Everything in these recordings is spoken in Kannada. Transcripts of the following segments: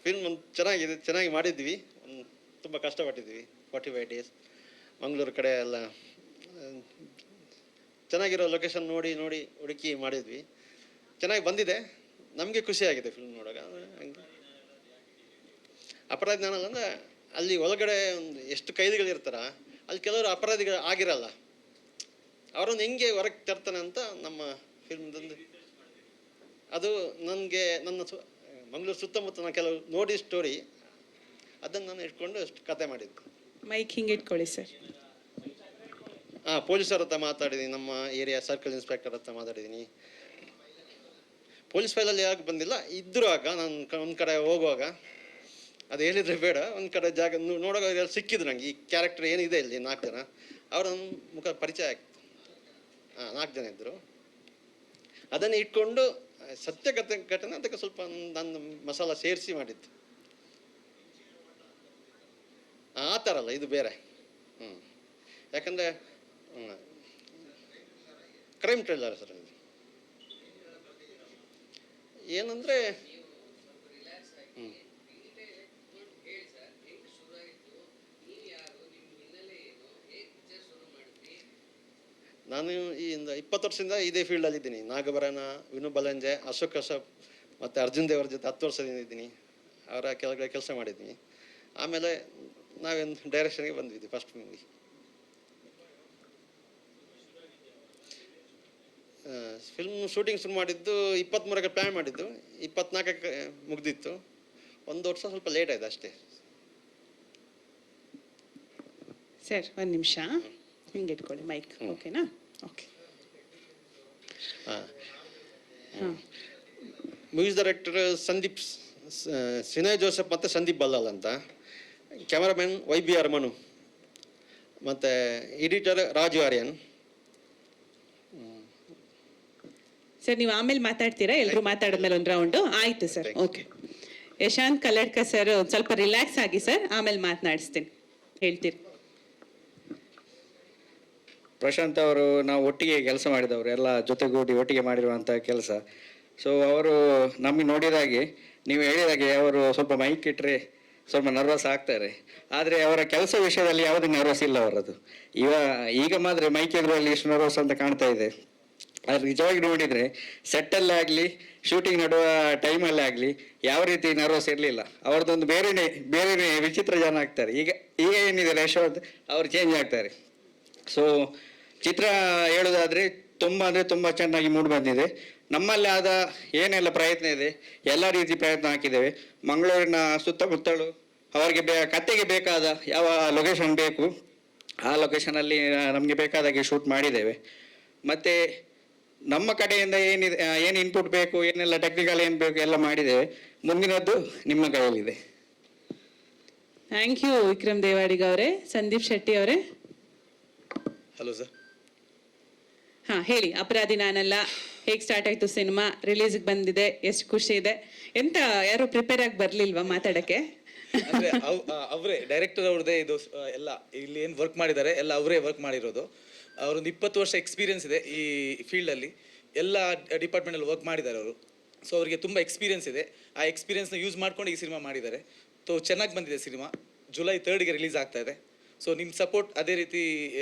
ಫಿಲ್ಮ್ ಒಂದು ಚೆನ್ನಾಗಿದೆ, ಚೆನ್ನಾಗಿ ಮಾಡಿದ್ವಿ. ತುಂಬ ಕಷ್ಟಪಟ್ಟಿದ್ವಿ. 45 days ಮಂಗಳೂರು ಕಡೆ ಎಲ್ಲ ಚೆನ್ನಾಗಿರೋ ಲೊಕೇಶನ್ ನೋಡಿ ಹುಡುಕಿ ಮಾಡಿದ್ವಿ. ಚೆನ್ನಾಗಿ ಬಂದಿದೆ, ನಮಗೆ ಖುಷಿಯಾಗಿದೆ ಫಿಲ್ಮ್ ನೋಡುವಾಗ. ಹಂಗೆ ಅಪರಾಧಿ ನಾನಲ್ಲ ಅಂದರೆ ಅಲ್ಲಿ ಒಳಗಡೆ ಒಂದು ಎಷ್ಟು ಕೈದಿಗಳಿರ್ತಾರ, ಅಲ್ಲಿ ಕೆಲವರು ಅಪರಾಧಿಗಳು ಆಗಿರಲ್ಲ, ಅವರನ್ನು ಹೆಂಗೆ ಹೊರಗೆ ತರ್ತಾನೆ ಅಂತ ನಮ್ಮ ಫಿಲ್ಮ್ದೊಂದು ಅದು ನನಗೆ ನನ್ನ ಮಂಗಳೂರು ಸುತ್ತಮುತ್ತ ನಾನು ಕೆಲವು ನೋಡಿ ಸ್ಟೋರಿ ಅದನ್ನು ನಾನು ಇಟ್ಕೊಂಡು ಅಷ್ಟು ಕತೆ ಮಾಡಿದ್ದು. ಮೈಕ್ ಹಿಂಗೆ ಇಟ್ಕೊಳ್ಳಿ ಸರ್. ಪೊಲೀಸರ ಹತ್ರ ಮಾತಾಡಿದ್ದೀನಿ, ನಮ್ಮ ಏರಿಯಾ ಸರ್ಕಲ್ ಇನ್ಸ್ಪೆಕ್ಟರ್ ಹತ್ರ ಮಾತಾಡಿದ್ದೀನಿ. ಪೊಲೀಸ್ ಫೈಲಲ್ಲಿ ಯಾಕೆ ಬಂದಿಲ್ಲ ಇದ್ದರೂ ಆಗ ನಾನು ಒಂದು ಕಡೆ ಹೋಗುವಾಗ ಅದು ಹೇಳಿದರೆ ಬೇಡ, ಒಂದು ಕಡೆ ಜಾಗ ನೋಡುವಾಗ ಸಿಕ್ಕಿದ್ರು ನನಗೆ. ಈ ಕ್ಯಾರೆಕ್ಟರ್ ಏನಿದೆ ಇಲ್ಲಿ 4 ಜನ, ಅವರ ಮುಖ ಪರಿಚಯ ಆಗ್ತು. 4 ಜನ ಇದ್ದರು. ಅದನ್ನು ಇಟ್ಕೊಂಡು ಸತ್ಯ ಘಟನೆ ಅದಕ್ಕೆ ಸ್ವಲ್ಪ ನನ್ನ ಮಸಾಲ ಸೇರಿಸಿ ಮಾಡಿದ್ದು. ಆ ಥರ ಅಲ್ಲ, ಇದು ಬೇರೆ. ಯಾಕಂದರೆ ಕ್ರೈಮ್ ಥ್ರಿಲ್ಲರ್ ಸರ್ ಇದು. ಏನಂದರೆ ನಾನು ಈ 20 ವರ್ಷದಿಂದ ಇದೇ ಫೀಲ್ಡಲ್ಲಿ ಇದ್ದೀನಿ. ನಾಗಭರಣ, ವಿನು ಬಲಂಜೆ, ಅಶೋಕ್ ಕಶ್ಯಪ್ ಮತ್ತು ಅರ್ಜುನ್ ದೇವರ ಜೊತೆ 10 ವರ್ಷದಿಂದ ಇದ್ದೀನಿ. ಅವರ ಕೆಳಗಡೆ ಕೆಲಸ ಮಾಡಿದ್ದೀನಿ. ಆಮೇಲೆ ನಾವೊಂದು ಡೈರೆಕ್ಷನ್ಗೆ ಬಂದಿದ್ವಿ ಫಸ್ಟ್ ಫಿಲ್ಮ್ಗೆ. ಫಿಲ್ಮ್ ಶೂಟಿಂಗ್ ಶುರು ಮಾಡಿದ್ದು 23ಕ್ಕೆ ಪ್ಲ್ಯಾನ್ ಮಾಡಿದ್ದು, 24ಕ್ಕೆ ಮುಗ್ದಿತ್ತು. 1 ವರ್ಷ ಸ್ವಲ್ಪ ಲೇಟ್ ಆಯಿತು ಅಷ್ಟೇ. ಸರ್ 1 ನಿಮಿಷ ಹಿಂಗೆ ಇಟ್ಕೊಳ್ಳಿ ಮೈಕ್. ಓಕೆನಾ? Okay. Music director Sandeep Sinay Joseph ಮತ್ತು ಸಂದೀಪ್ ಬಲ್ಲಾಲ್ ಅಂತ. ಕ್ಯಾಮರಾಮ್ಯಾನ್ YBR ಮನು ಮತ್ತು ಎಡಿಟರ್ ರಾಜು ಆರ್ಯನ್. ಸರ್ ನೀವು ಆಮೇಲೆ ಮಾತಾಡ್ತೀರಾ? ಎಲ್ಲರೂ ಮಾತಾಡಿದ್ಮೇಲೆ ಒಂದು ರೌಂಡು ಆಯಿತು ಸರ್. ಓಕೆ. ಯಶಾಂತ್ ಕಲ್ಲಡ್ಕ ಸರ್ ಸ್ವಲ್ಪ ರಿಲ್ಯಾಕ್ಸ್ ಆಗಿ ಸರ್, ಆಮೇಲೆ ಮಾತನಾಡಿಸ್ತೀನಿ. ಹೇಳ್ತೀರಿ. ಪ್ರಶಾಂತ್ ಅವರು ನಾವು ಒಟ್ಟಿಗೆ ಕೆಲಸ ಮಾಡಿದವರು, ಎಲ್ಲ ಜೊತೆಗೂಡಿ ಒಟ್ಟಿಗೆ ಮಾಡಿರುವಂಥ ಕೆಲಸ. ಸೊ ಅವರು ನಮಗೆ ನೋಡಿದಾಗೆ, ನೀವು ಹೇಳಿದಾಗೆ ಅವರು ಸ್ವಲ್ಪ ಮೈಕ್ ಇಟ್ಟರೆ ಸ್ವಲ್ಪ ನರ್ವಸ್ ಆಗ್ತಾರೆ. ಆದರೆ ಅವರ ಕೆಲಸ ವಿಷಯದಲ್ಲಿ ಯಾವುದೇ ನರ್ವಸ್ ಇಲ್ಲ ಅವರದು. ಈಗ ಮಾತ್ರ ಮೈಕ್ ಎದುರಲ್ಲಿ ಎಷ್ಟು ನರ್ವಸ್ ಅಂತ ಕಾಣ್ತಾ ಇದೆ. ಅದು ನಿಜವಾಗಿ ನೋಡಿದರೆ ಸೆಟ್ಟಲ್ಲೇ ಆಗಲಿ, ಶೂಟಿಂಗ್ ನಡುವ ಟೈಮಲ್ಲೇ ಆಗಲಿ ಯಾವ ರೀತಿ ನರ್ವಸ್ ಇರಲಿಲ್ಲ. ಅವ್ರದ್ದೊಂದು ಬೇರೆ ವಿಚಿತ್ರ ಜನ ಆಗ್ತಾರೆ. ಈಗ ಏನಿದೆ ಯಶವಂತ್ ಅವರು ಚೇಂಜ್ ಆಗ್ತಾರೆ. ಸೊ ಚಿತ್ರ ಹೇಳೋದಾದರೆ ತುಂಬ ಚೆನ್ನಾಗಿ ಮೂಡಿ ಬಂದಿದೆ. ನಮ್ಮಲ್ಲಿ ಆದ ಏನೆಲ್ಲ ಪ್ರಯತ್ನ ಇದೆ ಎಲ್ಲ ರೀತಿ ಪ್ರಯತ್ನ ಹಾಕಿದ್ದೇವೆ. ಮಂಗಳೂರಿನ ಸುತ್ತಮುತ್ತಲು ಅವರಿಗೆ ಕತೆಗೆ ಬೇಕಾದ ಯಾವ ಲೊಕೇಶನ್ ಬೇಕು ಆ ಲೊಕೇಶನಲ್ಲಿ ನಮಗೆ ಬೇಕಾದಾಗೆ ಶೂಟ್ ಮಾಡಿದ್ದೇವೆ. ಮತ್ತು ನಮ್ಮ ಕಡೆಯಿಂದ ಏನು ಇನ್ಪುಟ್ ಬೇಕು, ಏನೆಲ್ಲ ಟೆಕ್ನಿಕಲ್ ಏನು ಬೇಕು ಎಲ್ಲ ಮಾಡಿದ್ದೇವೆ. ಮುಂದಿನದ್ದು ನಿಮ್ಮ ಕೈಯಲ್ಲಿದೆ. ಥ್ಯಾಂಕ್ ಯು ವಿಕ್ರಮ್ ದೇವಾಡಿಗ ಅವರೇ. ಸಂದೀಪ್ ಶೆಟ್ಟಿ ಅವರೇ. Hello sir. ಹೇಳಿ. ಅಪರಾಧಿ ನಾನಲ್ಲ ಹೇಗೆ ಸ್ಟಾರ್ಟ್ ಆಯ್ತು ಸಿನಿಮಾ, ರಿಲೀಸ್ಗೆ ಬಂದಿದೆ, ಎಷ್ಟು ಖುಷಿ ಇದೆ. ಎಂತ ಯಾರು ಪ್ರಿಪೇರ್ ಆಗಿ ಬರ್ಲಿಲ್ವಾ ಮಾತಾಡಕ್ಕೆ? ಅಂದ್ರೆ ಅವರೇ ಡೈರೆಕ್ಟರ್ ಅವ್ರದೇ ಇದು ಎಲ್ಲ ಇಲ್ಲಿ ಏನು ವರ್ಕ್ ಮಾಡಿದ್ದಾರೆ ಎಲ್ಲ ಅವರೇ ವರ್ಕ್ ಮಾಡಿರೋದು. ಅವರೊಂದು 20 ವರ್ಷ ಎಕ್ಸ್ಪೀರಿಯನ್ಸ್ ಇದೆ ಈ ಫೀಲ್ಡಲ್ಲಿ, ಎಲ್ಲ ಡಿಪಾರ್ಟ್ಮೆಂಟಲ್ಲಿ ವರ್ಕ್ ಮಾಡಿದ್ದಾರೆ ಅವರು. ಸೊ ಅವರಿಗೆ ತುಂಬ ಎಕ್ಸ್ಪೀರಿಯನ್ಸ್ ಇದೆ. ಆ ಎಕ್ಸ್ಪೀರಿಯನ್ಸ್ನ ಯೂಸ್ ಮಾಡ್ಕೊಂಡು ಈ ಸಿನಿಮಾ ಮಾಡಿದ್ದಾರೆ. ಸೊ ಚೆನ್ನಾಗಿ ಬಂದಿದೆ ಸಿನಿಮಾ. July 3ಗೆ ರಿಲೀಸ್ ಆಗ್ತಾ ಇದೆ. ಸೊ ನಿಮ್ಮ ಸಪೋರ್ಟ್ ಅದೇ ರೀತಿ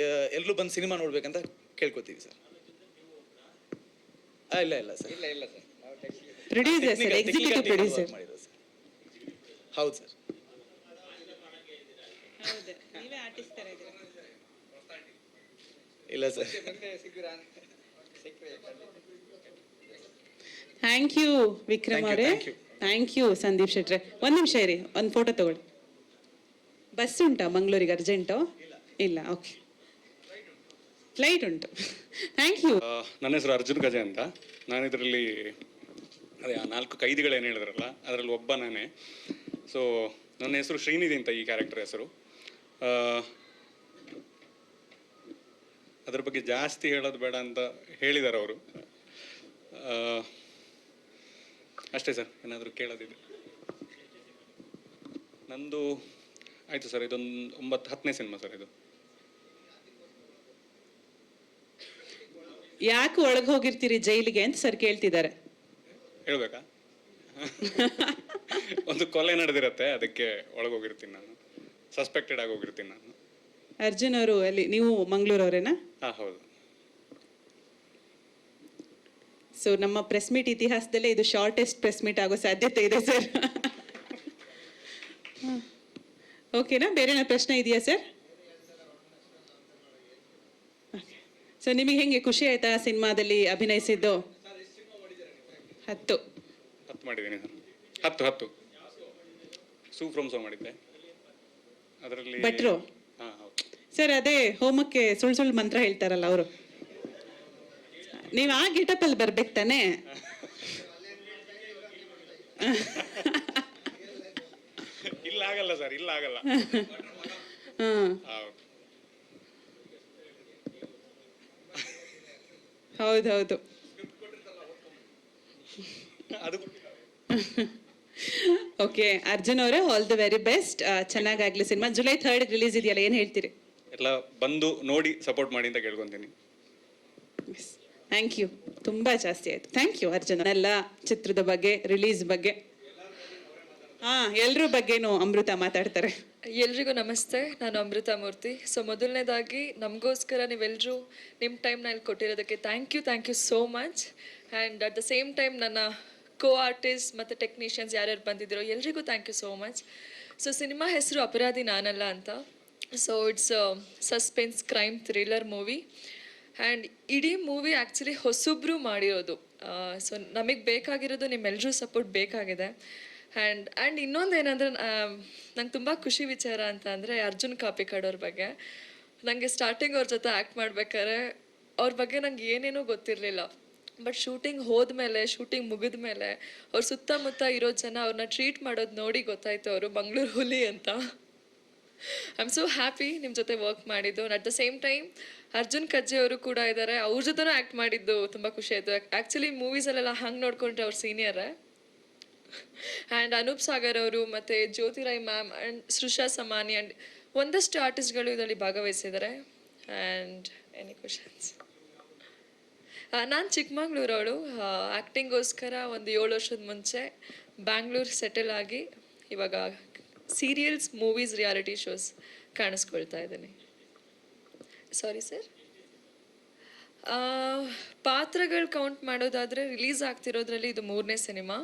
ಎಲ್ಲರೂ ಬಂದು ಸಿನಿಮಾ ನೋಡ್ಬೇಕಂತ ಕೇಳ್ಕೊತೀವಿ ಸರ್. ಇಲ್ಲ sir. Producer sir, executive producer. ಹೌದು ಸರ್. ಇಲ್ಲ ಸರ್. ಥ್ಯಾಂಕ್ ಯು ವಿಕ್ರಮ್ ಅವರೇ. Thank you Sandeep ಶೆಟ್ರೆ. 1 ನಿಮಿಷ ಇರಿ, ಒಂದು ಫೋಟೋ ತಗೊಳ್ಳಿ. ಬಸ್ ಉಂಟಾ ಮಂಗಳೂರಿಗೆ ಅರ್ಜೆಂಟು? ಇಲ್ಲ. ಓಕೆ, ಫ್ಲೈಟ್ ಉಂಟು. Thank you. ನನ್ನ ಹೆಸರು ಅರ್ಜುನ್ ಗಜೆ ಅಂತ. ನಾನು ಇದರಲ್ಲಿ ಅದೇ 4 ಕೈದಿಗಳೇನು ಹೇಳಿದ್ರಲ್ಲ ಅದರಲ್ಲಿ ಒಬ್ಬ ನಾನೇ. ಸೊ ನನ್ನ ಹೆಸರು ಶ್ರೀನಿಧಿ ಅಂತ ಈ ಕ್ಯಾರೆಕ್ಟರ್ ಹೆಸರು. ಅದ್ರ ಬಗ್ಗೆ ಜಾಸ್ತಿ ಹೇಳೋದು ಬೇಡ ಅಂತ ಹೇಳಿದ್ದಾರೆ ಅವರು. ಅಷ್ಟೇ ಸರ್, ಏನಾದರೂ ಕೇಳೋದಿದೆ. ನಂದು ಆಯಿತು ಸರ್, ಇದೊಂದು 9-10ನೇ ಸಿನಿಮಾ ಸರ್ ಇದು. ಯಾಕೆ ಒಳಗೆ ಹೋಗಿರ್ತೀರಿ ಜೈಲಿಗೆ ಅಂತ ಸರ್ ಕೇಳ್ತಿದ್ದಾರೆ. ಹೇಳ್ಬೇಕಾ? ಒಂದು ಕೊಲೆ ನಡೆದಿರತ್ತೆ, ಅದಕ್ಕೆ ಒಳಗೋಗಿರ್ತೀನಿ ನಾನು, ಸಸ್ಪೆಕ್ಟೆಡ್ ಆಗಿ ಹೋಗಿರ್ತೀನಿ ನಾನು. ಅರ್ಜುನ್ ಅವರು ಅಲ್ಲಿ ನೀವು ಮಂಗಳೂರವರೇನಾ? ಹಾಂ ಹೌದು. ಸೊ ನಮ್ಮ ಪ್ರೆಸ್ ಮೀಟ್ ಇತಿಹಾಸದಲ್ಲೇ ಇದು ಶಾರ್ಟೆಸ್ಟ್ ಪ್ರೆಸ್ ಮೀಟ್ ಆಗೋ ಸಾಧ್ಯತೆ ಇದೆ ಸರ್. ಓಕೆನಾ? ಬೇರೆ ಪ್ರಶ್ನೆ ಇದೆಯಾ ಸರ್? ಸೊ ನಿಮಗೆ ಹೆಂಗೆ ಖುಷಿ ಆಯ್ತಾ ಸಿನಿಮಾದಲ್ಲಿ ಅಭಿನಯಿಸಿದ್ದು? 10 ಮಾಡಿದ್ದೀನಿ ಸರ್. 10 ಸೂಫ್ರಮ್ಸೋ ಮಾಡಿದ್ದೆ ಅದರಲ್ಲಿ. ಭಟ್ರು ಹಾಂ ಹೌದು ಸರ್. ಅದೇ ಹೋಮಕ್ಕೆ ಸುಳ್ಳು ಮಂತ್ರ ಹೇಳ್ತಾರಲ್ಲ ಅವರು, ನೀವು ಆ ಗೆಟಪ್ ಅಲ್ಲಿ ಬರ್ಬೇಕು ತಾನೇ? ಇಲ್ಲ ಆಗಲ್ಲ ಸರ್, ಇಲ್ಲ ಆಗಲ್ಲ. ಹೌದೌದು. ಅದು ಓಕೆ ಅರ್ಜುನ್ ಅವರೇ, ಆಲ್ ದಿ ವೆರಿ ಬೆಸ್ಟ್. ಚೆನ್ನಾಗಾಗ್ಲಿ ಸಿನಿಮಾ. ಜುಲೈ 3 ರಿಲೀಸ್ ಇದೆಯಲ್ಲ, ಏನ್ ಹೇಳ್ತೀರಿ? ಎಲ್ಲ ಬಂದು ನೋಡಿ ಸಪೋರ್ಟ್ ಮಾಡಿ ಅಂತ ಕೇಳ್ಕೊಂತೀನಿ. Thank you. ತುಂಬಾ ಜಾಸ್ತಿ ಆಯ್ತು. Thank you Arjun. ಎಲ್ಲ ಚಿತ್ರದ ಬಗ್ಗೆ, ರಿಲೀಸ್ ಬಗ್ಗೆ, ಎಲ್ರ ಬಗ್ಗೆನೂ ಅಮೃತ ಮಾತಾಡ್ತಾರೆ. ಎಲ್ರಿಗೂ ನಮಸ್ತೆ, ನಾನು ಅಮೃತ ಮೂರ್ತಿ. ಸೊ ಮೊದಲನೇದಾಗಿ ನಮಗೋಸ್ಕರ ನೀವೆಲ್ಲರೂ ನಿಮ್ಮ ಟೈಮ್ನ ಇಲ್ಲಿ ಕೊಟ್ಟಿರೋದಕ್ಕೆ thank you so much. And at the same time ನನ್ನ ಕೋ ಆರ್ಟಿಸ್ಟ್ ಮತ್ತು ಟೆಕ್ನಿಷಿಯನ್ಸ್ ಯಾರ್ಯಾರು ಬಂದಿದ್ದೀರೋ ಎಲ್ರಿಗೂ thank you so much. So cinema ಹೆಸರು ಅಪರಾಧಿ ನಾನಲ್ಲ ಅಂತ. So it's suspense crime thriller movie. And ಇಡೀ ಮೂವಿ ಆ್ಯಕ್ಚುಲಿ ಹೊಸಬ್ರು ಮಾಡಿರೋದು. ಸೊ ನಮಗೆ ಬೇಕಾಗಿರೋದು ನಿಮ್ಮೆಲ್ಲರೂ ಸಪೋರ್ಟ್ ಬೇಕಾಗಿದೆ. ಆ್ಯಂಡ್ ಇನ್ನೊಂದು ಏನಂದರೆ ನಂಗೆ ತುಂಬ ಖುಷಿ ವಿಚಾರ ಅಂತ ಅಂದರೆ ಅರ್ಜುನ್ ಕಾಪಿಕಾಡ್ ಅವ್ರ ಬಗ್ಗೆ. ನನಗೆ ಸ್ಟಾರ್ಟಿಂಗ್ ಅವ್ರ ಜೊತೆ ಆ್ಯಕ್ಟ್ ಮಾಡ್ಬೇಕಾದ್ರೆ ಅವ್ರ ಬಗ್ಗೆ ನಂಗೆ ಏನೇನೂ ಗೊತ್ತಿರಲಿಲ್ಲ. ಬಟ್ ಶೂಟಿಂಗ್ ಹೋದ್ಮೇಲೆ, ಶೂಟಿಂಗ್ ಮುಗಿದ ಮೇಲೆ ಅವ್ರ ಸುತ್ತಮುತ್ತ ಇರೋ ಜನ ಅವ್ರನ್ನ ಟ್ರೀಟ್ ಮಾಡೋದು ನೋಡಿ ಗೊತ್ತಾಯ್ತು ಅವರು ಮಂಗಳೂರು ಹುಲಿ ಅಂತ. ಐ ಆಮ್ ಸೋ ಹ್ಯಾಪಿ ನಿಮ್ಮ ಜೊತೆ ವರ್ಕ್ ಮಾಡಿದ್ದು. At the same time Arjun Kajje ಅವರು ಕೂಡ ಇದ್ದಾರೆ, ಅವ್ರ ಜೊತೆನೂ ಆ್ಯಕ್ಟ್ ಮಾಡಿದ್ದು ತುಂಬ ಖುಷಿ ಆಯಿತು. ಆ್ಯಕ್ಚುಲಿ ಮೂವೀಸಲ್ಲೆಲ್ಲ ಹಂಗೆ ನೋಡ್ಕೊಂಡ್ರೆ ಅವ್ರ ಸೀನಿಯರೇ. ಆ್ಯಂಡ್ ಅನೂಪ್ ಸಾಗರ್ ಅವರು ಮತ್ತು ಜ್ಯೋತಿರಾಯ್ ಮ್ಯಾಮ್ ಆ್ಯಂಡ್ ಸೃಷಾ ಸಮಾನಿ ಆ್ಯಂಡ್ ಒಂದಷ್ಟು ಆರ್ಟಿಸ್ಟ್ಗಳು ಇದರಲ್ಲಿ ಭಾಗವಹಿಸಿದ್ದಾರೆ. And any questions? ನಾನು ಚಿಕ್ಕಮಂಗ್ಳೂರವಳು. ಆ್ಯಕ್ಟಿಂಗೋಸ್ಕರ ಒಂದು 7 ವರ್ಷದ ಮುಂಚೆ ಬ್ಯಾಂಗ್ಳೂರು ಸೆಟಲ್ ಆಗಿ ಇವಾಗ ಸೀರಿಯಲ್ಸ್, ಮೂವೀಸ್, ರಿಯಾಲಿಟಿ ಶೋಸ್ ಕಾಣಿಸ್ಕೊಳ್ತಾ ಇದ್ದೀನಿ. Sorry sir. ಪಾತ್ರಗಳು ಕೌಂಟ್ ಮಾಡೋದಾದರೆ ರಿಲೀಸ್ ಆಗ್ತಿರೋದ್ರಲ್ಲಿ ಇದು 3ನೇ ಸಿನಿಮಾ.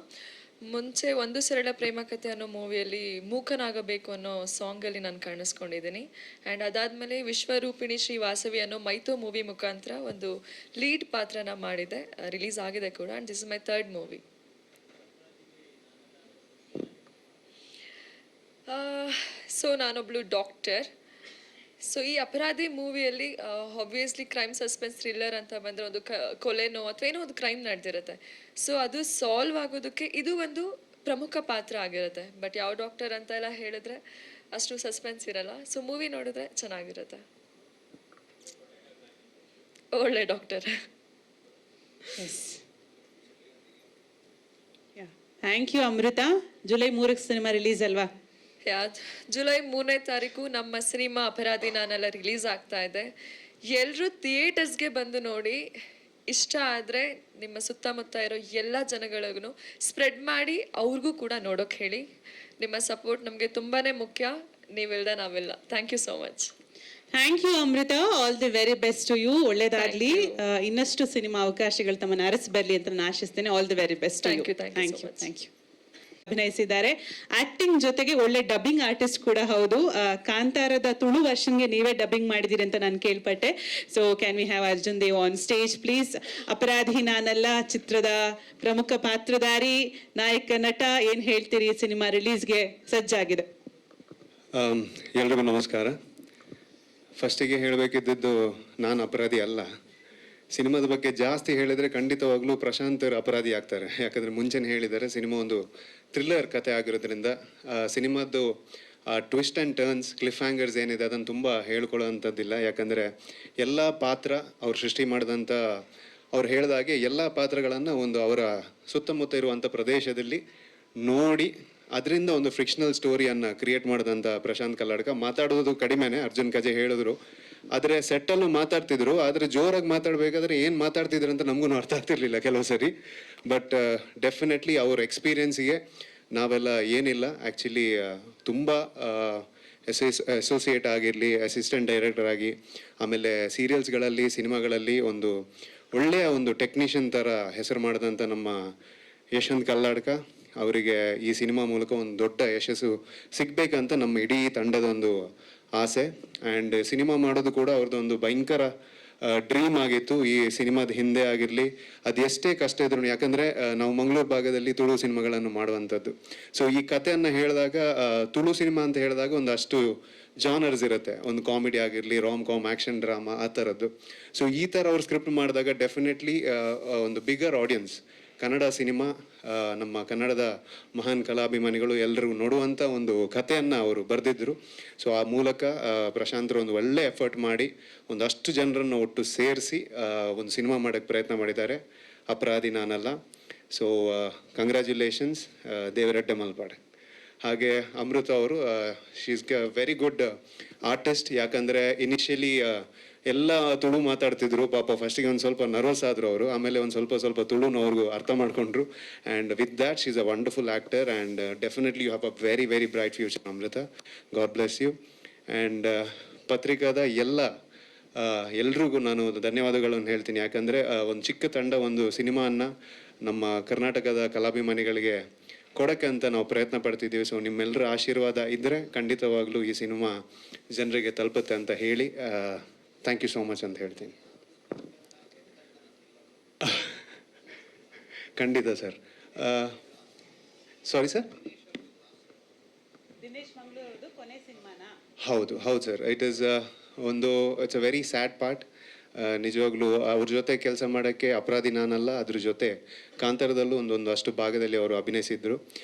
ಮುಂಚೆ ಒಂದು ಸರಳ ಪ್ರೇಮ ಕಥೆ ಅನ್ನೋ ಮೂವಿಯಲ್ಲಿ ಮೂಕನಾಗಬೇಕು ಅನ್ನೋ ಸಾಂಗಲ್ಲಿ ನಾನು ಕಾಣಿಸ್ಕೊಂಡಿದ್ದೀನಿ. ಆ್ಯಂಡ್ ಅದಾದಮೇಲೆ ವಿಶ್ವರೂಪಿಣಿ ಶ್ರೀ ವಾಸವಿ ಅನ್ನೋ ಮೈತೋ ಮೂವಿ ಮುಖಾಂತರ ಒಂದು ಲೀಡ್ ಪಾತ್ರನ ಮಾಡಿದೆ, ರಿಲೀಸ್ ಆಗಿದೆ ಕೂಡ. And this is my 3rd movie. So ನಾನೊಬ್ಳು ಡಾಕ್ಟರ್. ಸೊ ಈ ಅಪರಾಧಿ ಮೂವಿಯಲ್ಲಿ ಆಬ್ವಿಯಸ್ಲಿ ಕ್ರೈಮ್ ಸಸ್ಪೆನ್ಸ್ ಥ್ರಿಲ್ಲರ್ ಅಂತ ಬಂದರೆ ಒಂದು ಕೊಲೆನೋ ಅಥವಾ ಏನೋ ಒಂದು ಕ್ರೈಮ್ ನಡೆದಿರುತ್ತೆ. ಸೊ ಅದು ಸಾಲ್ವ್ ಆಗೋದಕ್ಕೆ ಇದು ಒಂದು ಪ್ರಮುಖ ಪಾತ್ರ ಆಗಿರುತ್ತೆ. ಬಟ್ ಯಾವ ಡಾಕ್ಟರ್ ಅಂತ ಎಲ್ಲ ಹೇಳಿದ್ರೆ ಅಷ್ಟು ಸಸ್ಪೆನ್ಸ್ ಇರಲ್ಲ. ಸೊ ಮೂವಿ ನೋಡಿದ್ರೆ ಚೆನ್ನಾಗಿರುತ್ತೆ. ಒಳ್ಳೆ doctor. Thank you Amrutha. July 3 cinema release ಅಲ್ವಾ? ಜುಲೈ 3ನೇ ತಾರೀಕು ನಮ್ಮ ಸಿನಿಮಾ ಅಪರಾಧಿ ನಾನೆಲ್ಲ ರಿಲೀಸ್ ಆಗ್ತಾ ಇದೆ. ಎಲ್ಲರೂ ಥಿಯೇಟರ್ಸ್ಗೆ ಬಂದು ನೋಡಿ. ಇಷ್ಟ ಆದರೆ ನಿಮ್ಮ ಸುತ್ತಮುತ್ತ ಇರೋ ಎಲ್ಲ ಜನಗಳಿಗೂ ಸ್ಪ್ರೆಡ್ ಮಾಡಿ, ಅವ್ರಿಗೂ ಕೂಡ ನೋಡೋಕೆ ಹೇಳಿ. ನಿಮ್ಮ ಸಪೋರ್ಟ್ ನಮಗೆ ತುಂಬಾ ಮುಖ್ಯ. ನೀವಿಲ್ದ ನಾವೆಲ್ಲ. Thank you so much. Thank you Amrutha. All the very best to you. ಒಳ್ಳೇದಾಗ್ಲಿ. ಇನ್ನಷ್ಟು ಸಿನಿಮಾ ಅವಕಾಶಗಳು ತಮ್ಮನ್ನು ಅರಸಿ ಬರಲಿ ಅಂತ ನಾನು ಆಶಿಸ್ತೇನೆ. All the very best. Thank you. ಅಭಿನಯಿಸಿದ್ದಾರೆ. ಆಕ್ಟಿಂಗ್ ಜೊತೆಗೆ ಒಳ್ಳೆ ಡಬ್ಬಿಂಗ್ ಆರ್ಟಿಸ್ಟ್ ಕೂಡ ಹೌದು. ಕಾಂತಾರದ ತುಳು ವರ್ಷನ್ಗೆ ನೀವೇ ಡಬ್ಬಿಂಗ್ ಮಾಡಿದಿರಿ ಅಂತ ನಾನು ಕೇಳ್ಪಟ್ಟೆ. So can we have Arjun Dev on stage please? Aparadhi Naanalla ಚಿತ್ರದ ಪ್ರಮುಖ ಪಾತ್ರಧಾರಿ, ನಾಯಕ ನಟ, ಏನ್ ಹೇಳ್ತೀರಿ? ಸಿನಿಮಾ ರಿಲೀಸ್ಗೆ ಸಜ್ಜಾಗಿದೆ. ಎಲ್ರಿಗೂ ನಮಸ್ಕಾರ. ಫಸ್ಟಿಗೆ ಹೇಳಬೇಕಿದ್ದದ್ದು, ನಾನು ಅಪರಾಧಿ ಅಲ್ಲ. ಸಿನಿಮಾದ ಬಗ್ಗೆ ಜಾಸ್ತಿ ಹೇಳಿದರೆ ಖಂಡಿತವಾಗ್ಲೂ ಪ್ರಶಾಂತ್ ಅಪರಾಧಿ ಆಗ್ತಾರೆ. ಯಾಕಂದರೆ ಮುಂಚೆನೇ ಹೇಳಿದ್ದಾರೆ, ಸಿನಿಮಾ ಒಂದು ಥ್ರಿಲ್ಲರ್ ಕತೆ ಆಗಿರೋದ್ರಿಂದ ಸಿನಿಮಾದ್ದು twist and turns, cliffhangers ಏನಿದೆ ಅದನ್ನು ತುಂಬ ಹೇಳ್ಕೊಳ್ಳೋ ಅಂಥದ್ದಿಲ್ಲ. ಯಾಕಂದರೆ ಎಲ್ಲ ಪಾತ್ರ ಅವ್ರು ಸೃಷ್ಟಿ ಮಾಡಿದಂಥ, ಅವ್ರು ಹೇಳಿದಾಗೆ ಎಲ್ಲ ಪಾತ್ರಗಳನ್ನು ಒಂದು ಅವರ ಸುತ್ತಮುತ್ತ ಇರುವಂಥ ಪ್ರದೇಶದಲ್ಲಿ ನೋಡಿ ಅದರಿಂದ ಒಂದು ಫ್ರಿಕ್ಷನಲ್ ಸ್ಟೋರಿಯನ್ನು ಕ್ರಿಯೇಟ್ ಮಾಡಿದಂಥ ಪ್ರಶಾಂತ್ ಕಲ್ಲಡ್ಕ. ಮಾತಾಡೋದು ಕಡಿಮೆನೇ, ಅರ್ಜುನ್ ಕಜೆ ಹೇಳಿದ್ರು. ಆದರೆ ಸೆಟ್ಟಲ್ಲೂ ಮಾತಾಡ್ತಿದ್ರು, ಆದರೆ ಜೋರಾಗಿ ಮಾತಾಡಬೇಕಾದ್ರೆ ಏನು ಮಾತಾಡ್ತಿದ್ರು ಅಂತ ನಮಗೂ ಅರ್ಥ ಆಗ್ತಿರ್ಲಿಲ್ಲ ಕೆಲವು ಸರಿ. ಬಟ್ ಡೆಫಿನೆಟ್ಲಿ ಅವ್ರ ಎಕ್ಸ್ಪೀರಿಯನ್ಸಿಗೆ ನಾವೆಲ್ಲ ಏನಿಲ್ಲ ಆ್ಯಕ್ಚುಲಿ ತುಂಬ ಅಸೋಸಿಯೇಟ್ ಆಗಿರಲಿ, ಅಸಿಸ್ಟೆಂಟ್ ಡೈರೆಕ್ಟರ್ ಆಗಿ, ಆಮೇಲೆ ಸೀರಿಯಲ್ಸ್ಗಳಲ್ಲಿ, ಸಿನಿಮಾಗಳಲ್ಲಿ ಒಂದು ಒಳ್ಳೆಯ ಒಂದು ಟೆಕ್ನಿಷಿಯನ್ ಥರ ಹೆಸರು ಮಾಡಿದಂಥ ನಮ್ಮ ಯಶವಂತ್ ಕಲ್ಲಾಡ್ಕ ಅವರಿಗೆ ಈ ಸಿನಿಮಾ ಮೂಲಕ ಒಂದು ದೊಡ್ಡ ಯಶಸ್ಸು ಸಿಗಬೇಕಂತ ನಮ್ಮ ಇಡೀ ತಂಡದ ಒಂದು ಆಸೆ. ಆ್ಯಂಡ್ ಸಿನಿಮಾ ಮಾಡೋದು ಕೂಡ ಅವ್ರದ್ದು ಒಂದು ಭಯಂಕರ ಡ್ರೀಮ್ ಆಗಿತ್ತು. ಈ ಸಿನಿಮಾದ ಹಿಂದೆ ಆಗಿರಲಿ, ಅದು ಎಷ್ಟೇ ಕಷ್ಟ ಇದ್ರು, ಯಾಕಂದರೆ ನಾವು ಮಂಗಳೂರು ಭಾಗದಲ್ಲಿ ತುಳು ಸಿನಿಮಾಗಳನ್ನು ಮಾಡುವಂಥದ್ದು. ಸೊ ಈ ಕಥೆಯನ್ನು ಹೇಳಿದಾಗ ತುಳು ಸಿನಿಮಾ ಅಂತ ಹೇಳಿದಾಗ ಒಂದಷ್ಟು ಜಾನರ್ಸ್ ಇರುತ್ತೆ, ಒಂದು ಕಾಮಿಡಿ ಆಗಿರಲಿ, ರಾಮ್ ಕಾಮ್, ಆ್ಯಕ್ಷನ್ ಡ್ರಾಮಾ, ಆ ಥರದ್ದು. ಸೊ ಈ ಥರ ಅವ್ರು ಸ್ಕ್ರಿಪ್ಟ್ ಮಾಡಿದಾಗ ಡೆಫಿನೆಟ್ಲಿ ಒಂದು ಬಿಗರ್ ಆಡಿಯನ್ಸ್, ಕನ್ನಡ ಸಿನಿಮಾ, ನಮ್ಮ ಕನ್ನಡದ ಮಹಾನ್ ಕಲಾಭಿಮಾನಿಗಳು ಎಲ್ಲರೂ ನೋಡುವಂಥ ಒಂದು ಕಥೆಯನ್ನು ಅವರು ಬರೆದಿದ್ದರು. ಸೊ ಆ ಮೂಲಕ ಪ್ರಶಾಂತರು ಒಂದು ಒಳ್ಳೆ ಎಫರ್ಟ್ ಮಾಡಿ ಒಂದಷ್ಟು ಜನರನ್ನು ಒಟ್ಟು ಸೇರಿಸಿ ಒಂದು ಸಿನಿಮಾ ಮಾಡೋಕ್ಕೆ ಪ್ರಯತ್ನ ಮಾಡಿದ್ದಾರೆ. ಅಪರಾಧಿ ನಾನಲ್ಲ. So congratulations Devareddy Malpade. ಹಾಗೆ ಅಮೃತ ಅವರು, she is very good artist. ಯಾಕಂದರೆ ಇನಿಷಿಯಲಿ ಎಲ್ಲ ತುಳು ಮಾತಾಡ್ತಿದ್ರು, ಪಾಪ ಫಸ್ಟಿಗೆ ಒಂದು ಸ್ವಲ್ಪ ನರ್ವಸ್ ಆದರು ಅವರು, ಆಮೇಲೆ ಒಂದು ಸ್ವಲ್ಪ ತುಳುನ ಅವ್ರಿಗೂ ಅರ್ಥ ಮಾಡ್ಕೊಂಡ್ರು. And with that she is a wonderful actor and definitely you have a very very bright future Amrutha. God bless you. And ಪತ್ರಿಕಾದ ಎಲ್ರಿಗೂ ನಾನು ಧನ್ಯವಾದಗಳನ್ನು ಹೇಳ್ತೀನಿ. ಯಾಕಂದರೆ ಒಂದು ಚಿಕ್ಕ ತಂಡ ಒಂದು ಸಿನಿಮಾವನ್ನು ನಮ್ಮ ಕರ್ನಾಟಕದ ಕಲಾಭಿಮಾನಿಗಳಿಗೆ ಕೊಡೋಕ್ಕೆ ಅಂತ ನಾವು ಪ್ರಯತ್ನ ಪಡ್ತಿದ್ದೀವಿ. ಸೊ ನಿಮ್ಮೆಲ್ಲರ ಆಶೀರ್ವಾದ ಇದ್ದರೆ ಖಂಡಿತವಾಗ್ಲೂ ಈ ಸಿನಿಮಾ ಜನರಿಗೆ ತಲುಪುತ್ತೆ ಅಂತ ಹೇಳಿ ಥ್ಯಾಂಕ್ ಯು ಸೋ ಮಚ್ ಅಂತ ಹೇಳ್ತೀನಿ. ಖಂಡಿತ ಸರ್. Sorry sir. ಹೌದು sir. It's a very sad part. ನಿಜವಾಗ್ಲೂ ಅವ್ರ ಜೊತೆ ಕೆಲಸ ಮಾಡೋಕ್ಕೆ ಅಪರಾಧಿ ನಾನಲ್ಲ, ಅದ್ರ ಜೊತೆ ಕಾಂತಾರದಲ್ಲೂ ಒಂದಷ್ಟು ಭಾಗದಲ್ಲಿ ಅವರು ಅಭಿನಯಿಸಿದ್ರು.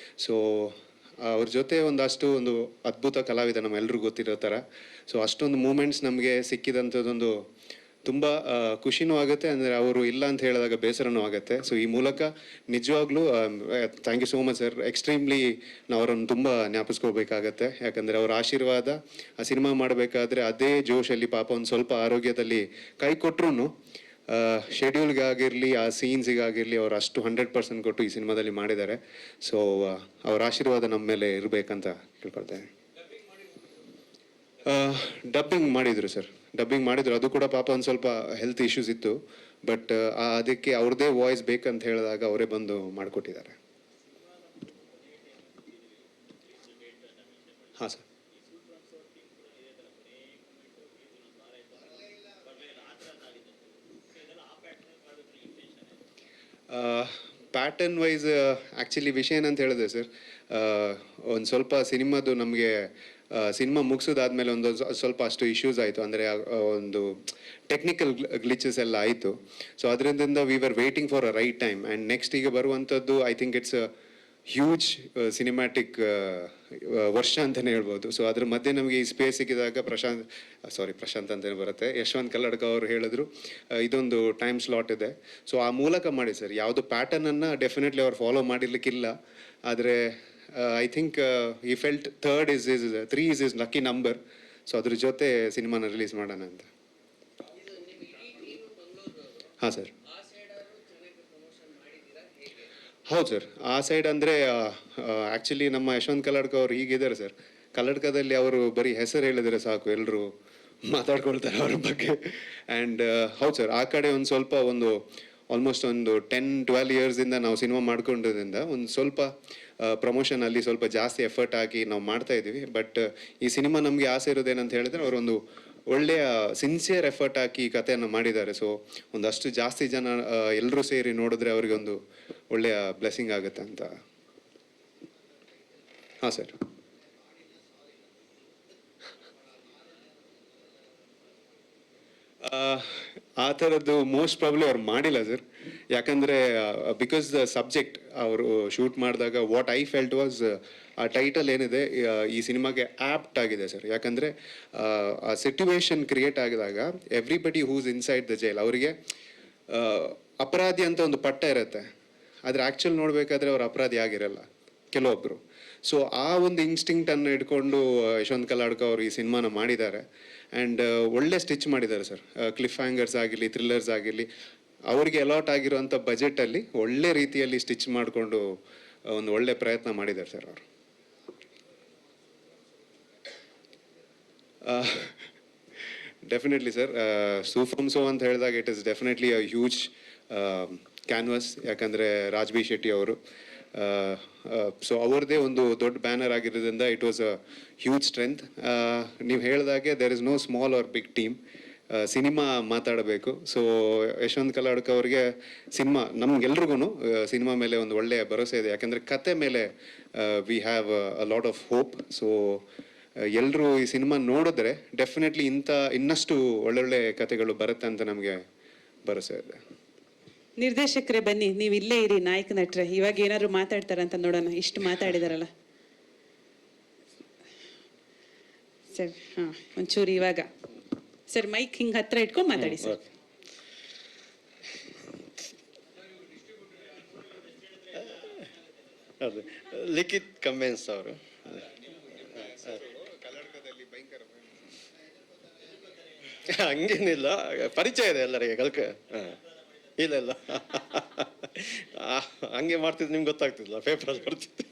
ಸೊ ಅವ್ರ ಜೊತೆ ಒಂದು ಅದ್ಭುತ ಕಲಾವಿದ, ನಮ್ಮೆಲ್ರಿಗೂ ಗೊತ್ತಿರೋ ಥರ. ಸೊ ಅಷ್ಟೊಂದು ಮೂಮೆಂಟ್ಸ್ ನಮಗೆ ಸಿಕ್ಕಿದಂಥದ್ದೊಂದು ತುಂಬ ಖುಷಿನೂ ಆಗುತ್ತೆ, ಅಂದರೆ ಅವರು ಇಲ್ಲ ಅಂತ ಹೇಳಿದಾಗ ಬೇಸರನೂ ಆಗುತ್ತೆ. ಸೊ ಈ ಮೂಲಕ ನಿಜವಾಗ್ಲೂ thank you so much sir. Extremely ನಾವು ಅವರನ್ನು ತುಂಬ ಜ್ಞಾಪಿಸ್ಕೋಬೇಕಾಗತ್ತೆ. ಯಾಕಂದರೆ ಅವರ ಆಶೀರ್ವಾದ ಆ ಸಿನಿಮಾ ಮಾಡಬೇಕಾದ್ರೆ ಅದೇ ಜೋಶಲ್ಲಿ, ಪಾಪ ಒಂದು ಸ್ವಲ್ಪ ಆರೋಗ್ಯದಲ್ಲಿ ಕೈ ಕೊಟ್ಟರು ಶೆಡ್ಯೂಲ್ಗಾಗಿರಲಿ, ಆ ಸೀನ್ಸಿಗಾಗಿರಲಿ ಅವರು ಅಷ್ಟು 100% ಕೊಟ್ಟು ಈ ಸಿನಿಮಾದಲ್ಲಿ ಮಾಡಿದ್ದಾರೆ. ಸೊ ಅವ್ರ ಆಶೀರ್ವಾದ ನಮ್ಮ ಮೇಲೆ ಇರಬೇಕಂತ ಕೇಳ್ಕೊಳ್ತೇನೆ. ಡಬ್ಬಿಂಗ್ ಮಾಡಿದರು ಸರ್, ಡಬ್ಬಿಂಗ್ ಮಾಡಿದರು. ಅದು ಕೂಡ ಪಾಪ ಒಂದು ಸ್ವಲ್ಪ ಹೆಲ್ತ್ ಇಶ್ಯೂಸ್ ಇತ್ತು, ಬಟ್ ಅದಕ್ಕೆ ಅವ್ರದ್ದೇ ವಾಯ್ಸ್ ಬೇಕಂತ ಹೇಳಿದಾಗ ಅವರೇ ಬಂದು ಮಾಡಿಕೊಟ್ಟಿದ್ದಾರೆ. ಹಾಂ ಸರ್. ಪ್ಯಾಟರ್ನ್ ವೈಸ್ ಆ್ಯಕ್ಚುಲಿ ವಿಷಯ ಏನಂತ ಹೇಳಿದೆ ಸರ್, ಒಂದು ಸ್ವಲ್ಪ ಸಿನಿಮಾದು ನಮಗೆ ಸಿನಿಮಾ ಮುಗಿಸೋದಾದ್ಮೇಲೆ ಒಂದು ಸ್ವಲ್ಪ ಅಷ್ಟು ಇಶ್ಯೂಸ್ ಆಯಿತು, ಅಂದರೆ ಒಂದು ಟೆಕ್ನಿಕಲ್ ಗ್ಲಿಚಸ್ ಎಲ್ಲ ಆಯಿತು. ಸೊ ಅದರಿಂದ we were waiting for a right time. And next ಈಗ ಬರುವಂಥದ್ದು I think it's huge cinematic ವರ್ಷ ಅಂತಲೇ ಹೇಳ್ಬೋದು. ಸೊ ಅದ್ರ ಮಧ್ಯೆ ನಮಗೆ ಈ ಸ್ಪೇಸ್ ಸಿಕ್ಕಿದಾಗ ಪ್ರಶಾಂತ್ ಅಂತಲೇ ಬರುತ್ತೆ, ಯಶವಂತ್ ಕಲ್ಲಡ್ಕ ಅವರು ಹೇಳಿದ್ರು ಇದೊಂದು ಟೈಮ್ ಸ್ಲಾಟ್ ಇದೆ. ಸೊ ಆ ಮೂಲಕ ಮಾಡಿ ಸರ್. ಯಾವುದು ಪ್ಯಾಟರ್ನನ್ನು ಡೆಫಿನೆಟ್ಲಿ ಅವ್ರು ಫಾಲೋ ಮಾಡಿರ್ಲಿಕ್ಕಿಲ್ಲ, ಆದರೆ ಐ ಥಿಂಕ್ ಈ felt 3 is his lucky number. So ಅದ್ರ ಜೊತೆ ಸಿನಿಮಾನ ರಿಲೀಸ್ ಮಾಡೋಣ ಅಂತ. ಹಾಂ ಸರ್. ಹೌದು ಸರ್. ಆ ಸೈಡ್ ಅಂದರೆ ಆ್ಯಕ್ಚುಲಿ ನಮ್ಮ ಯಶವಂತ್ ಕಲ್ಲಡ್ಕ ಅವರು ಹೀಗಿದ್ದಾರೆ ಸರ್, ಕಲ್ಲಡ್ಕದಲ್ಲಿ ಅವರು ಬರೀ ಹೆಸರು ಹೇಳಿದರೆ ಸಾಕು, ಎಲ್ಲರೂ ಮಾತಾಡ್ಕೊಳ್ತಾರೆ ಅವ್ರ ಬಗ್ಗೆ. ಆ್ಯಂಡ್ ಹೌದು ಸರ್, ಆ ಕಡೆ ಒಂದು ಸ್ವಲ್ಪ ಆಲ್ಮೋಸ್ಟ್ ಒಂದು 10-12 ಇಯರ್ಸಿಂದ ನಾವು ಸಿನಿಮಾ ಮಾಡ್ಕೊಂಡಿದ್ದರಿಂದ ಒಂದು ಸ್ವಲ್ಪ ಪ್ರಮೋಷನ್ ಅಲ್ಲಿ ಸ್ವಲ್ಪ ಜಾಸ್ತಿ ಎಫರ್ಟ್ ಹಾಕಿ ನಾವು ಮಾಡ್ತಾ ಇದ್ದೀವಿ. ಬಟ್ ಈ ಸಿನಿಮಾ ನಮಗೆ ಆಸೆ ಇರೋದೇನಂತ ಹೇಳಿದ್ರೆ ಅವರೊಂದು ಒಳ್ಳೆಯ ಸಿನ್ಸಿಯರ್ ಎಫರ್ಟ್ ಹಾಕಿ ಈ ಕಥೆಯನ್ನು ಮಾಡಿದ್ದಾರೆ. ಸೊ ಒಂದಷ್ಟು ಜಾಸ್ತಿ ಜನ ಎಲ್ಲರೂ ಸೇರಿ ನೋಡಿದ್ರೆ ಅವರಿಗೆ ಒಂದು ಒಳ್ಳೆಯ ಬ್ಲೆಸ್ಸಿಂಗ್ ಆಗುತ್ತೆ ಅಂತ. ಹಾಂ ಸರ್. ಆ ಥರದ್ದು ಮೋಸ್ಟ್ ಪ್ರಾಬ್ಲಿ ಅವ್ರು ಮಾಡಿಲ್ಲ ಸರ್. ಯಾಕಂದರೆ ಬಿಕಾಸ್ ದ ಸಬ್ಜೆಕ್ಟ್ ಅವರು ಶೂಟ್ ಮಾಡಿದಾಗ ವಾಟ್ ಐ ಫೆಲ್ಟ್ ವಾಸ್ ಆ ಟೈಟಲ್ ಏನಿದೆ ಈ ಸಿನಿಮಾಗೆ ಆ್ಯಪ್ಟ್ ಆಗಿದೆ ಸರ್. ಯಾಕಂದರೆ ಆ ಸಿಟ್ಯುವೇಶನ್ ಕ್ರಿಯೇಟ್ ಆಗಿದಾಗ everybody who's inside the jail ಅವರಿಗೆ ಅಪರಾಧಿ ಅಂತ ಒಂದು ಪಟ್ಟ ಇರುತ್ತೆ, ಆದರೆ ಆ್ಯಕ್ಚುಲ್ ನೋಡಬೇಕಾದ್ರೆ ಅವ್ರು ಅಪರಾಧಿ ಆಗಿರಲ್ಲ ಕೆಲವೊಬ್ಬರು. ಸೊ ಆ ಒಂದು ಇನ್ಸ್ಟಿಂಕ್ಟನ್ನು ಇಟ್ಕೊಂಡು ಯಶವಂತ್ ಕಲ್ಲಾಡ್ಕ ಅವರು ಈ ಸಿನಿಮಾನ ಮಾಡಿದ್ದಾರೆ. ಆ್ಯಂಡ್ ಒಳ್ಳೆ ಸ್ಟಿಚ್ ಮಾಡಿದ್ದಾರೆ ಸರ್. ಕ್ಲಿಫ್ ಹ್ಯಾಂಗರ್ಸ್ ಆಗಿರಲಿ, ಥ್ರಿಲ್ಲರ್ಸ್ ಆಗಿರಲಿ, ಅವರಿಗೆ ಅಲಾಟ್ ಆಗಿರುವಂಥ ಬಜೆಟಲ್ಲಿ ಒಳ್ಳೆ ರೀತಿಯಲ್ಲಿ ಸ್ಟಿಚ್ ಮಾಡಿಕೊಂಡು ಒಂದು ಒಳ್ಳೆ ಪ್ರಯತ್ನ ಮಾಡಿದ್ದಾರೆ ಸರ್ ಅವರು. ಡೆಫಿನೆಟ್ಲಿ ಸರ್, ಸೂಫಂಸೋ ಅಂತ ಹೇಳಿದಾಗ it is definitely a huge canvass. ಯಾಕಂದರೆ ರಾಜ್ ಬಿ ಶೆಟ್ಟಿ ಅವರು, ಸೊ ಅವ್ರದ್ದೇ ಒಂದು ದೊಡ್ಡ ಬ್ಯಾನರ್ ಆಗಿರೋದ್ರಿಂದ it was a huge strength. ನೀವು ಹೇಳಿದಾಗೆ there is no small or big team. Cinema ಮಾತಾಡಬೇಕು. ಸೊ ಯಶವಂತ್ ಕಲ್ಲಡ್ಕ ಅವರಿಗೆ ಸಿನಿಮಾ, ನಮ್ಗೆಲ್ರಿಗೂ ಸಿನಿಮಾ ಮೇಲೆ ಒಂದು ಒಳ್ಳೆಯ ಭರವಸೆ ಇದೆ. ಯಾಕಂದರೆ ಕತೆ ಮೇಲೆ we have a lot of hope. So ಎಲ್ಲರೂ ಈ ಸಿನಿಮಾ ನೋಡಿದ್ರೆ ಡೆಫಿನೆಟ್ಲಿ ಇನ್ನಷ್ಟು ಒಳ್ಳೊಳ್ಳೆ ಕತೆಗಳು ಬರುತ್ತೆ ಅಂತ ನಮಗೆ ಭರವಸೆ ಇದೆ. ನಿರ್ದೇಶಕರೇ ಬನ್ನಿ, ನೀವು ಇಲ್ಲೇ ಇರಿ, ನಾಯಕ ನಟ್ರೆ ಇವಾಗ ಏನಾದ್ರು ಮಾತಾಡ್ತಾರಂತ ನೋಡೋಣ. ಇಷ್ಟು ಮಾತಾಡಿದಾರಲ್ಲ ಸರ್. ಹಾಂ, ಒಂಚೂರು ಇವಾಗ ಸರ್ ಮೈಕ್ ಹಿಂಗೆ ಹತ್ರ ಇಟ್ಕೊಂಡು ಮಾತಾಡಿ ಸರ್. ಅದು ಲಿಖಿತ್ ಕಮ್ಮೆನ್ಸ್ ಅವರು. ಹಂಗೇನಿಲ್ಲ, ಪರಿಚಯ ಇದೆ ಎಲ್ಲರಿಗೆ ಕಲ್ಕ. ಇಲ್ಲ ಇಲ್ಲ ಹಂಗೆ ಮಾಡ್ತಿದ್ದು ನಿಮ್ಗೆ ಗೊತ್ತಾಗ್ತಿಲ್ಲ, ಪೇಪರ್ ಬರ್ತಿತ್ತು.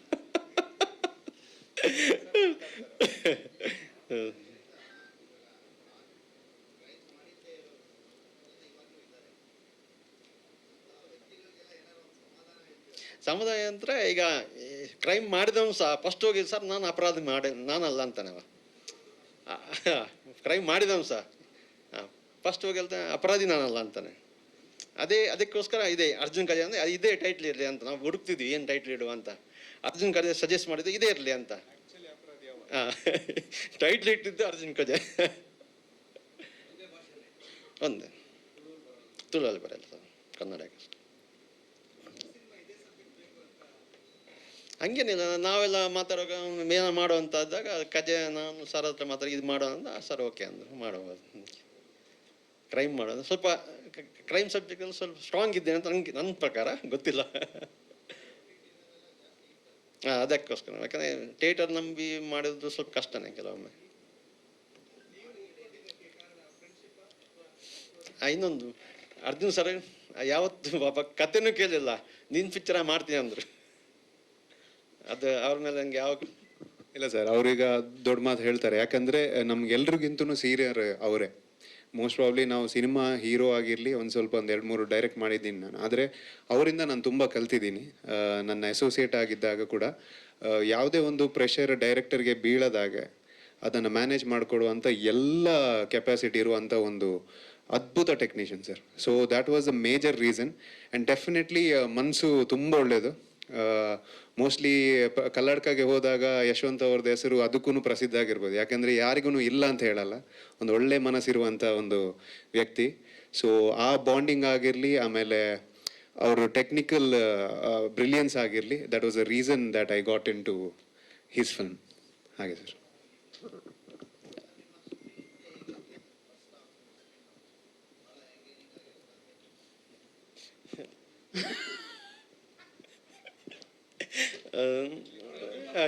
ಸಮುದಾಯ ಅಂದರೆ ಈಗ ಕ್ರೈಮ್ ಮಾಡಿದವನು ಸಹ ಫಸ್ಟ್ ಹೋಗಿ ಸರ್ ನಾನು ಅಪರಾಧ ಮಾಡಿ ನಾನಲ್ಲ ಅಂತಾನೆ. ಕ್ರೈಮ್ ಮಾಡಿದವನು ಸಹ ಫಸ್ಟ್ ಹೋಗಿ ಹೇಳ್ತಾನೆ ಅಪರಾಧಿ ನಾನಲ್ಲ ಅಂತಾನೆ. ಅದಕ್ಕೋಸ್ಕರ ಇದೆ ಅರ್ಜುನ್ ಕಜೆ ಅಂದರೆ ಇದೇ ಟೈಟ್ಲ್ ಇರಲಿ ಅಂತ ನಾವು ಹುಡುಕ್ತಿದ್ವಿ, ಏನು ಟೈಟ್ಲ್ ಇಡುವ ಅಂತ. ಅರ್ಜುನ್ ಕಜೆ ಸಜೆಸ್ಟ್ ಮಾಡಿದ್ದು ಇದೇ ಇರಲಿ ಅಂತ. ಹಾಂ, ಟೈಟ್ಲ್ ಇಟ್ಟಿದ್ದು ಅರ್ಜುನ್ ಕಜೆ. ಒಂದೇ ತುಳುವಲ್ಲಿ ಬರಲ್ಲ ಸರ್, ಕನ್ನಡಕ್ಕೆ ಅಷ್ಟೆ. ಹಂಗೇನಿಲ್ಲ, ನಾವೆಲ್ಲ ಮಾತಾಡುವಾಗ ಮೇನ ಮಾಡುವಂಥದ್ದಾಗ ಕಜೆ ನಾನು ಸರ್ ಹತ್ರ ಮಾತಾಡಿ ಇದು ಮಾಡೋ ಅಂತ ಸರ್ ಓಕೆ ಅಂದರು, ಮಾಡಬಹುದು. ಕ್ರೈಮ್ ಮಾಡೋದು ಸ್ವಲ್ಪ ಕ್ರೈಮ್ ಸಬ್ಜೆಕ್ಟಲ್ಲಿ ಸ್ವಲ್ಪ ಸ್ಟ್ರಾಂಗ್ ಇದ್ದೇನೆ ಅಂತ ನನ್ನ ಪ್ರಕಾರ, ಗೊತ್ತಿಲ್ಲ. ಹಾಂ, ಅದಕ್ಕೋಸ್ಕರ. ಯಾಕಂದರೆ ಥಿಯೇಟರ್ ನಂಬಿ ಮಾಡೋದು ಸ್ವಲ್ಪ ಕಷ್ಟನೇ ಕೆಲವೊಮ್ಮೆ. ಇನ್ನೊಂದು ಅರ್ಜುನ್ ಸರ್ ಯಾವತ್ತು ಪಾಪ ಕತೆನೂ ಕೇಳಿಲ್ಲ, ನಿನ್ನ ಪಿಕ್ಚರ ಮಾಡ್ತೀನಿ ಅಂದರು. ಅದು ಅವ್ರ ಮೇಲೆ ನಂಗೆ ಯಾವಾಗ ಇಲ್ಲ ಸರ್, ಅವ್ರೀಗ ದೊಡ್ಡ ಮಾತು ಹೇಳ್ತಾರೆ. ಯಾಕಂದರೆ ನಮ್ಗೆಲ್ರಿಗಿಂತೂ ಸೀನಿಯರ್ ಅವರೇ. ಮೋಸ್ಟ್ ಪ್ರಾಬ್ಲಿ ನಾವು ಸಿನಿಮಾ ಹೀರೋ ಆಗಿರಲಿ ಒಂದು 2-3 ಡೈರೆಕ್ಟ್ ಮಾಡಿದ್ದೀನಿ ನಾನು. ಆದರೆ ಅವರಿಂದ ನಾನು ತುಂಬ ಕಲ್ತಿದ್ದೀನಿ. ನನ್ನ ಅಸೋಸಿಯೇಟ್ ಆಗಿದ್ದಾಗ ಕೂಡ ಯಾವುದೇ ಒಂದು ಪ್ರೆಷರ್ ಡೈರೆಕ್ಟರ್ಗೆ ಬೀಳದಾಗ ಅದನ್ನು ಮ್ಯಾನೇಜ್ ಮಾಡಿಕೊಡುವಂಥ ಎಲ್ಲ ಕೆಪಾಸಿಟಿ ಇರುವಂಥ ಒಂದು ಅದ್ಭುತ technician sir. So that was a major reason. And definitely ಮನಸ್ಸು ತುಂಬ ಒಳ್ಳೆಯದು. ಮೋಸ್ಟ್ಲಿ ಕಲ್ಲಡ್ಕಗೆ ಹೋದಾಗ ಯಶವಂತ್ ಅವ್ರದ್ದು ಹೆಸರು ಅದಕ್ಕೂ ಪ್ರಸಿದ್ಧ ಆಗಿರ್ಬೋದು. ಯಾಕಂದರೆ ಯಾರಿಗೂ ಇಲ್ಲ ಅಂತ ಹೇಳಲ್ಲ, ಒಂದು ಒಳ್ಳೆ ಮನಸ್ಸಿರುವಂಥ ಒಂದು ವ್ಯಕ್ತಿ. ಸೊ ಆ ಬಾಂಡಿಂಗ್ ಆಗಿರಲಿ, ಆಮೇಲೆ ಅವರು ಟೆಕ್ನಿಕಲ್ ಬ್ರಿಲಿಯನ್ಸ್ ಆಗಿರಲಿ, that was a reason that I got into his film. ಹಾಗೆ ಸರ್.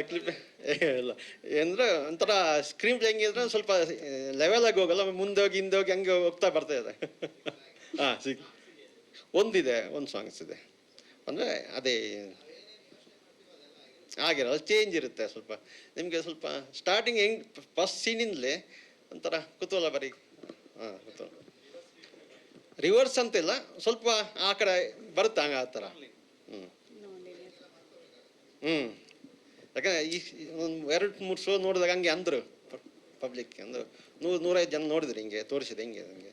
ಕ್ಲಿಪ್ ಇಲ್ಲ ಅಂದರೆ ಒಂಥರ ಸ್ಕ್ರೀನ್ ಪ್ಲೇ ಹೆಂಗಿದ್ರೆ ಸ್ವಲ್ಪ ಲೆವೆಲಾಗಿ ಹೋಗಲ್ಲ, ಮುಂದೋಗಿ ಹಿಂದೋಗಿ ಹಂಗೆ ಹೋಗ್ತಾ ಬರ್ತಾ ಇದೆ. ಹಾಂ, ಒಂದಿದೆ, ಒಂದು ಸಾಂಗ್ಸ್ ಇದೆ ಅಂದರೆ ಅದೇ ಆಗಿರಲ್ಲ, ಚೇಂಜ್ ಇರುತ್ತೆ ಸ್ವಲ್ಪ. ನಿಮಗೆ ಸ್ವಲ್ಪ ಸ್ಟಾರ್ಟಿಂಗ್ ಹೆಂಗೆ ಫಸ್ಟ್ ಸೀನಿಂದಲೇ ಒಂಥರ ಕುತೂಹಲ ಬರೀ. ಹಾಂ, ಕುತೂಹಲ ರಿವರ್ಸ್ ಅಂತಿಲ್ಲ, ಸ್ವಲ್ಪ ಆ ಕಡೆ ಬರುತ್ತೆ ಹಂಗೆ ಆ ಥರ. ಯಾಕಂದರೆ ಈ ಒಂದು 2-3 ಶೋ ನೋಡಿದಾಗ ಹಂಗೆ ಅಂದರು ಪಬ್ಲಿಕ್, ಅಂದರು 100-105 ಜನ ನೋಡಿದ್ರು, ಹಿಂಗೆ ತೋರಿಸಿದೆ ಹಿಂಗೆ ನನಗೆ.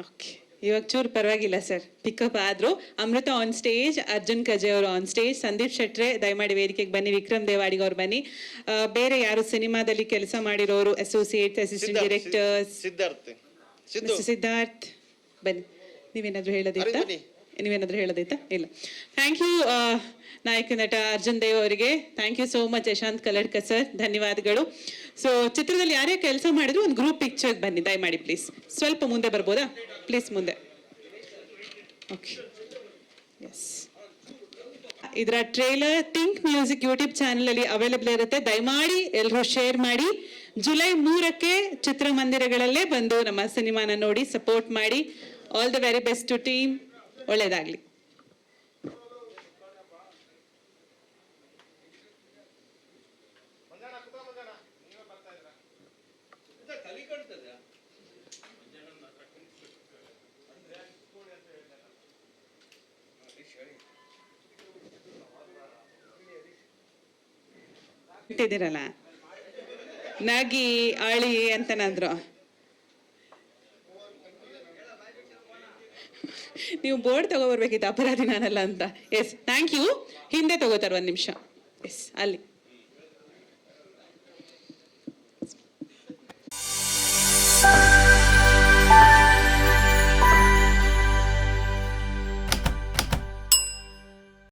ಓಕೆ, ಇವಾಗ ಚೂರು ಪರವಾಗಿಲ್ಲ ಸರ್, ಪಿಕಪ್ ಆದ್ರು. ಅಮೃತ ಆನ್ ಸ್ಟೇಜ್, ಅರ್ಜುನ್ ಕಜೆ ಅವರು ಆನ್ ಸ್ಟೇಜ್, ಸಂದೀಪ್ ಶೆಟ್ರೆ ದಯಮಾಡಿ ವೇದಿಕೆಗೆ ಬನ್ನಿ, ವಿಕ್ರಮ್ ದೇವಾಡಿಗ ಅವ್ರು ಬನ್ನಿ. ಬೇರೆ ಯಾರು ಸಿನಿಮಾದಲ್ಲಿ ಕೆಲಸ ಮಾಡಿರೋರು, ಅಸೋಸಿಯೇಟ್, ಅಸಿಸ್ಟೆಂಟ್ ಡೈರೆಕ್ಟರ್ಸ್? ಸಿದ್ಧಾರ್ಥ್ ಬನ್ನಿ. ನೀವೇನಾದರೂ ಹೇಳೋದೈತಾ? ಇಲ್ಲ. ಥ್ಯಾಂಕ್ ಯು ನಾಯಕ ನಟ ಅರ್ಜುನ್ ದೇವ್ ಅವರಿಗೆ. Thank you so much Yashwanth Kalladka sir, ಧನ್ಯವಾದಗಳು. ಸೊ ಚಿತ್ರದಲ್ಲಿ ಯಾರೇ ಕೆಲಸ ಮಾಡಿದ್ರು ಒಂದು ಗ್ರೂಪ್ ಪಿಕ್ಚರ್ಗೆ ಬನ್ನಿ ದಯಮಾಡಿ ಪ್ಲೀಸ್. ಸ್ವಲ್ಪ ಮುಂದೆ ಬರ್ಬೋದಾ ಪ್ಲೀಸ್? ಮುಂದೆ. Okay, yes. ಇದರ trailer Think Music YouTube channel ಅಲ್ಲಿ ಅವೈಲೇಬಲ್ ಇರುತ್ತೆ. ದಯಮಾಡಿ ಎಲ್ಲರೂ ಶೇರ್ ಮಾಡಿ. ಜುಲೈ 3ಕ್ಕೆ ಚಿತ್ರಮಂದಿರಗಳಲ್ಲೇ ಬಂದು ನಮ್ಮ ಸಿನಿಮಾನ ನೋಡಿ ಸಪೋರ್ಟ್ ಮಾಡಿ. All the very best to team. ಒಳ್ಳೆಯದಾಗಲಿ. ಇಟ್ಟಿದ್ದೀರಲ್ಲ ನಗಿ ಅಳಿ ಅಂತನಾದ್ರು ನೀವು ಬೋರ್ಡ್ ತಗೋಬರ್ಬೇಕಿತ್ತು ಅಪರಾಧಿ ನಾನಲ್ಲ ಅಂತ. Yes thank you. ಹಿಂದೆ ತಗೋತಾರೆ 1 ನಿಮಿಷ. ಎಸ್ ಅಲ್ಲಿ